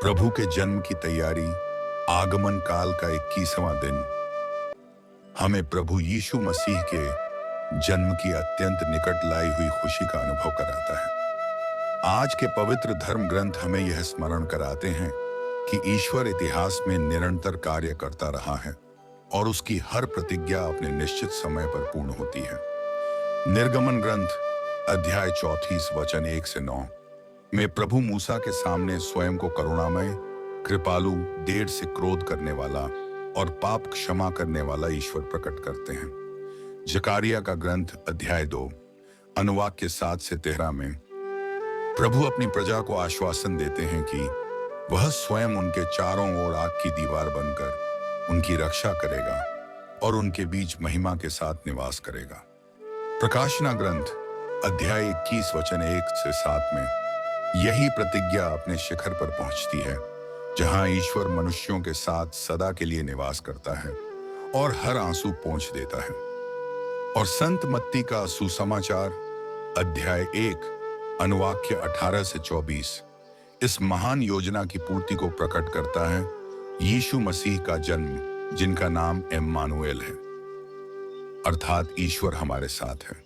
प्रभु के जन्म की तैयारी, आगमन काल का 21वां दिन हमें प्रभु यीशु मसीह के जन्म की अत्यंत निकट लाई हुई खुशी का अनुभव कराता है। आज के पवित्र धर्म ग्रंथ हमें यह स्मरण कराते हैं कि ईश्वर इतिहास में निरंतर कार्य करता रहा है और उसकी हर प्रतिज्ञा अपने निश्चित समय पर पूर्ण होती है। निर्गमन ग्रंथ अध्याय 34 वचन 1 से 9 में प्रभु मूसा के सामने स्वयं को करुणामय, कृपालु, देर से क्रोध करने वाला और पाप क्षमा करने वाला ईश्वर प्रकट करते हैं। जकारिया का ग्रंथ अध्याय 2 अनुवाक के 7 से 13 में प्रभु अपनी प्रजा को आश्वासन देते हैं कि वह स्वयं उनके चारों ओर आग की दीवार बनकर उनकी रक्षा करेगा और उनके बीच महिमा के साथ निवास करेगा। प्रकाशना ग्रंथ अध्याय 21 वचन 1 से 7 में यही प्रतिज्ञा अपने शिखर पर पहुंचती है, जहां ईश्वर मनुष्यों के साथ सदा के लिए निवास करता है और हर आंसू पोंछ देता है। और संत मत्ती का सुसमाचार अध्याय 1 अनुवाक्य 18 से 24 इस महान योजना की पूर्ति को प्रकट करता है, यीशु मसीह का जन्म, जिनका नाम इम्मानुएल है, अर्थात ईश्वर हमारे साथ है।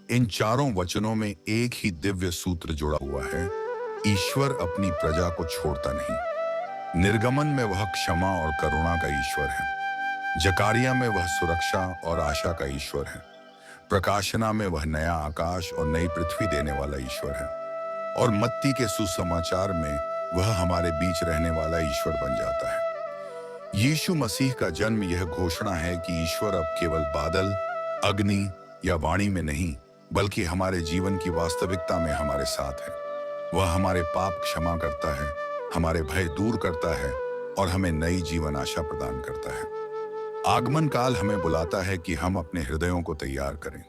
इन चारों वचनों में एक ही दिव्य सूत्र जुड़ा हुआ है, ईश्वर अपनी प्रजा को छोड़ता नहीं। निर्गमन में वह क्षमा और करुणा का ईश्वर है, जकारिया में वह सुरक्षा और आशा का ईश्वर है, प्रकाशना में वह नया आकाश और नई पृथ्वी देने वाला ईश्वर है, और मत्ती के सुसमाचार में वह हमारे बीच रहने वाला ईश्वर बन जाता है। यीशु मसीह का जन्म यह घोषणा है कि ईश्वर अब केवल बादल, अग्नि या वाणी में नहीं, बल्कि हमारे जीवन की वास्तविकता में हमारे साथ है। वह हमारे पाप क्षमा करता है, हमारे भय दूर करता है और हमें नई जीवन आशा प्रदान करता है। आगमन काल हमें बुलाता है कि हम अपने हृदयों को तैयार करें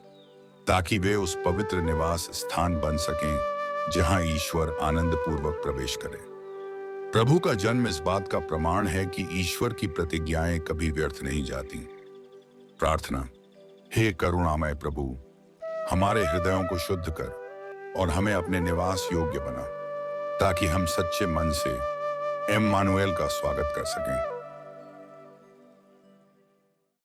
ताकि वे उस पवित्र निवास स्थान बन सकें जहां ईश्वर आनंद पूर्वक प्रवेश करे। प्रभु का जन्म इस बात का प्रमाण है कि ईश्वर की प्रतिज्ञाएं कभी व्यर्थ नहीं जाती। प्रार्थना। हे करुणामय प्रभु, हमारे हृदयों को शुद्ध कर और हमें अपने निवास योग्य बना, ताकि हम सच्चे मन से इम्मानुएल का स्वागत कर सकें।